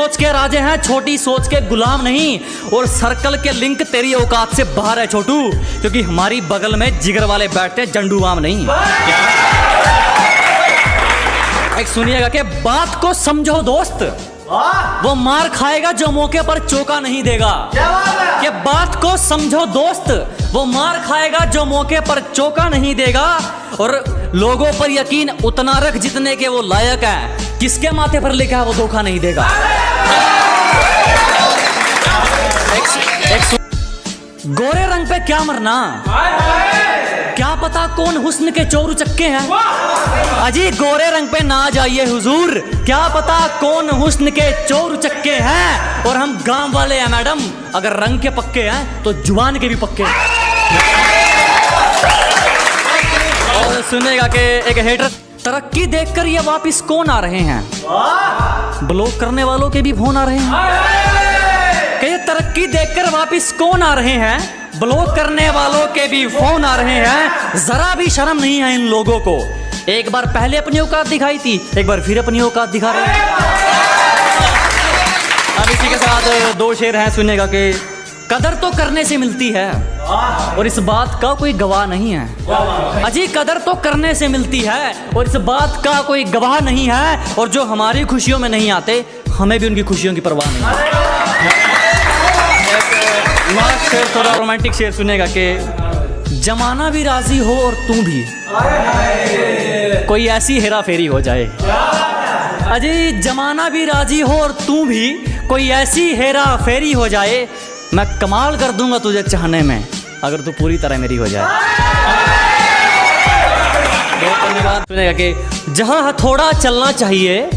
सोच के राजे हैं, छोटी सोच के गुलाम नहीं। और सर्कल के लिंक तेरी औकात से बाहर है छोटू, क्योंकि हमारी बगल में जिगर वाले बैठते जंडू आम नहीं। एक सुनिएगा कि बात को समझो दोस्त, वो मार खाएगा जो मौके पर चौका नहीं देगा। कि बात को समझो दोस्त, वो मार खाएगा जो मौके पर चौका नहीं देगा। और लोगों पर यकीन उतना रख जितने के वो लायक है, किसके माथे पर लिखा है वो धोखा नहीं देगा। गोरे रंग पे क्या मरना, क्या पता कौन हुस्न के चोर चक्के हैं। अजी गोरे रंग पे ना जाइए हुजूर, क्या पता कौन हुस्न के चोर चक्के हैं। और हम गांव वाले हैं मैडम, अगर रंग के पक्के हैं तो जुबान के भी पक्के हैं। और सुनेगा कि एक हेटर, तरक्की देखकर ये वापिस कौन आ रहे हैं, ब्लॉक करने वालों के भी फोन आ रहे हैं। कि ये तरक्की देखकर वापिस कौन आ रहे हैं, ब्लॉक करने वालों के भी फोन आ रहे हैं। जरा भी शर्म नहीं है इन लोगों को। एक बार पहले अपनी औकात दिखाई थी, एक बार फिर अपनी औकात दिखा रहे हैं। अब इसी के साथ दो शेर हैं, सुनेगा कि कदर तो करने से मिलती है और इस बात का कोई गवाह नहीं है। अजी कदर तो करने से मिलती है और इस बात का कोई गवाह नहीं है। और जो हमारी खुशियों में नहीं आते, हमें भी उनकी खुशियों की परवाह नहीं है। लास्ट शेर थोड़ा रोमांटिक शेर सुनेगा कि जमाना भी राजी हो और तू भी, कोई ऐसी हेरा फेरी हो जाए। अजी जमाना भी राजी हो और तू भी, कोई ऐसी हेरा फेरी हो जाए। मैं कमाल कर दूंगा तुझे चाहने में, अगर तू पूरी तरह मेरी हो जाए। धन्यवाद। सुनेगा कि जहां हथौड़ा चलना चाहिए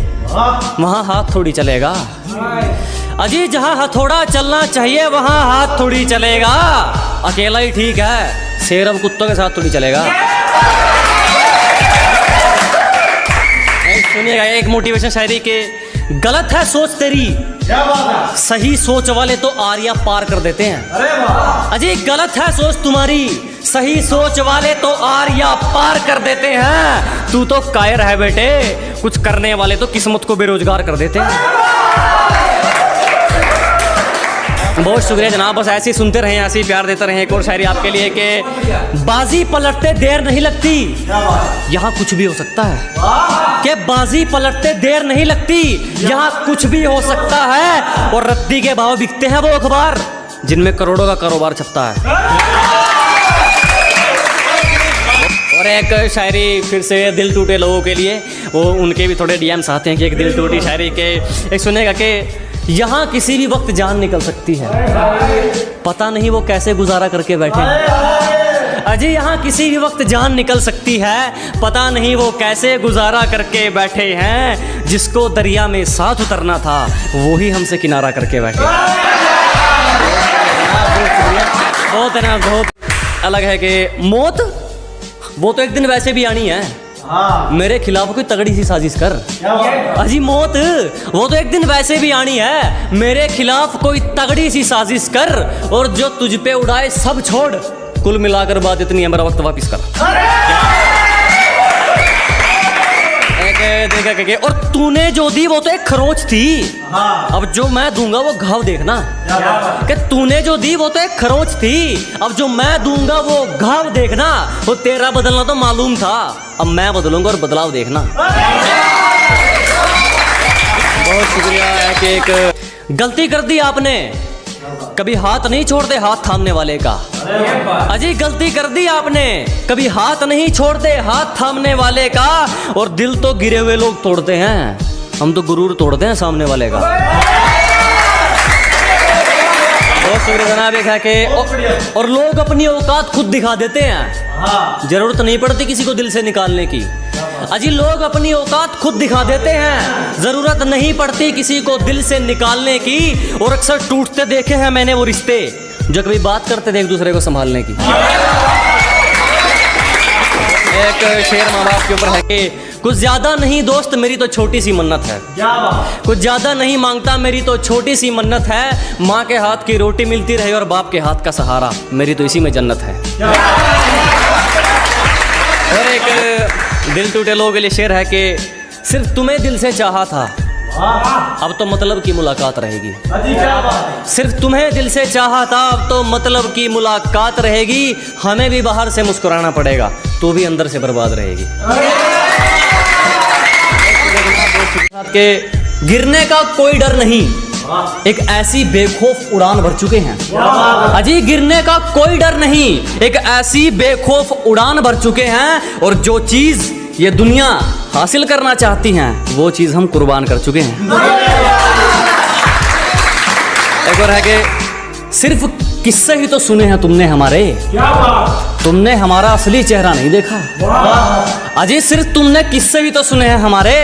वहां हाथ थोड़ी चलेगा। अजी जहां हथौड़ा चलना चाहिए वहां हाथ थोड़ी चलेगा। अकेला ही ठीक है, शेर अब कुत्तों के साथ थोड़ी चलेगा। सुनिएगा एक मोटिवेशन शायरी के, गलत है सोच तेरी, सही सोच वाले तो आरिया पार कर देते हैं। अजी गलत है सोच तुम्हारी, सही सोच वाले तो आरिया पार कर देते हैं। तू तो कायर है बेटे, कुछ करने वाले तो किस्मत को बेरोजगार कर देते हैं। बहुत शुक्रिया जनाब, बस ऐसे ही सुनते रहें, ऐसे ही प्यार देते रहें। एक और शायरी आपके लिए कि बाजी पलटते देर नहीं लगती, यहाँ कुछ भी हो सकता है। कि बाजी पलटते देर नहीं लगती, यहाँ कुछ भी हो सकता है। और रद्दी के भाव बिकते हैं वो अखबार जिनमें करोड़ों का कारोबार छपता है। और एक शायरी फिर से दिल टूटे लोगों के लिए, वो उनके भी थोड़े डीएम्स आते हैं कि एक दिल टूटी शायरी के। एक सुनेगा कि यहाँ किसी भी वक्त जान निकल सकती है, पता नहीं वो कैसे गुजारा करके बैठे हैं। अजी यहाँ किसी भी वक्त जान निकल सकती है, पता नहीं वो कैसे गुजारा करके बैठे हैं। जिसको दरिया में साथ उतरना था वो ही हमसे किनारा करके बैठे। बहुत है ना, बहुत अलग है कि मौत वो तो एक दिन वैसे भी आनी है। मेरे खिलाफ कोई तगड़ी सी साजिश कर। अजी मौत वो तो एक दिन वैसे भी आनी है, मेरे खिलाफ कोई तगड़ी सी साजिश कर। और जो तुझ पे उड़ाए सब छोड़, कुल मिलाकर बात इतनी है, मेरा वक्त वापिस कर। देखा और तूने जो दी वो तो एक खरोच थी, अब जो मैं दूंगा वो घाव देखना। कि तूने जो दी वो तो एक खरोच थी, अब जो मैं दूंगा वो घाव देखना। वो तेरा बदलना तो मालूम था, अब मैं बदलूंगा और बदलाव देखना। बहुत शुक्रिया। एक गलती कर दी आपने, कभी हाथ नहीं छोड़ते हाथ थामने वाले का। अजी गलती कर दी आपने, कभी हाथ नहीं छोड़ते हाथ थामने वाले का। और दिल तो गिरे हुए लोग तोड़ते हैं, हम तो गुरूर तोड़ते हैं सामने वाले का। बहुत शुक्रिया जनाब। एक है कि और लोग अपनी औकात खुद दिखा देते हैं, जरूरत नहीं पड़ती किसी को दिल से निकालने की। अजी लोग अपनी औकात खुद दिखा देते हैं, जरूरत नहीं पड़ती किसी को दिल से निकालने की। और अक्सर टूटते देखे हैं मैंने वो रिश्ते जो कभी बात करते थे एक दूसरे को संभालने की। एक शेर माँ बाप के ऊपर है कि कुछ ज्यादा नहीं दोस्त मेरी तो छोटी सी मन्नत है, कुछ ज्यादा नहीं मांगता मेरी तो छोटी सी मन्नत है। माँ के हाथ की रोटी मिलती रहे और बाप के हाथ का सहारा, मेरी तो इसी में जन्नत है। और एक दिल टूटे लोगों के लिए शेर है कि सिर्फ तुम्हें दिल से चाहा था, अब तो मतलब की मुलाकात रहेगी। सिर्फ तुम्हें दिल से चाहा था, अब तो मतलब की मुलाकात रहेगी। हमें भी बाहर से मुस्कुराना पड़ेगा, तो भी अंदर से बर्बाद रहेगी। के गिरने का कोई डर नहीं, एक ऐसी बेखौफ उड़ान भर चुके हैं। अजी गिरने का कोई डर नहीं, एक ऐसी बेखौफ उड़ान भर चुके हैं। और जो चीज ये दुनिया हासिल करना चाहती हैं, वो चीज हम कुर्बान कर चुके हैं। एक और है कि सिर्फ किस्से ही तो सुने हैं तुमने हमारे, तुमने हमारा असली चेहरा नहीं देखा। अजी सिर्फ तुमने किस्से ही तो सुने हैं हमारे,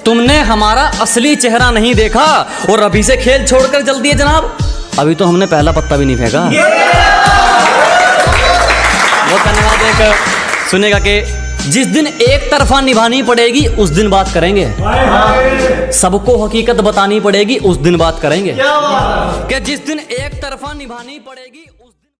तुमने हमारा असली चेहरा नहीं देखा। और अभी से खेल छोड़कर जल्दी दिए जनाब, अभी तो हमने पहला पत्ता भी नहीं फेंका। वो धन्यवाद। एक सुनेगा कि जिस दिन एक तरफा निभानी पड़ेगी उस दिन बात करेंगे, सबको हकीकत बतानी पड़ेगी उस दिन बात करेंगे। कि जिस दिन एक तरफा निभानी पड़ेगी उस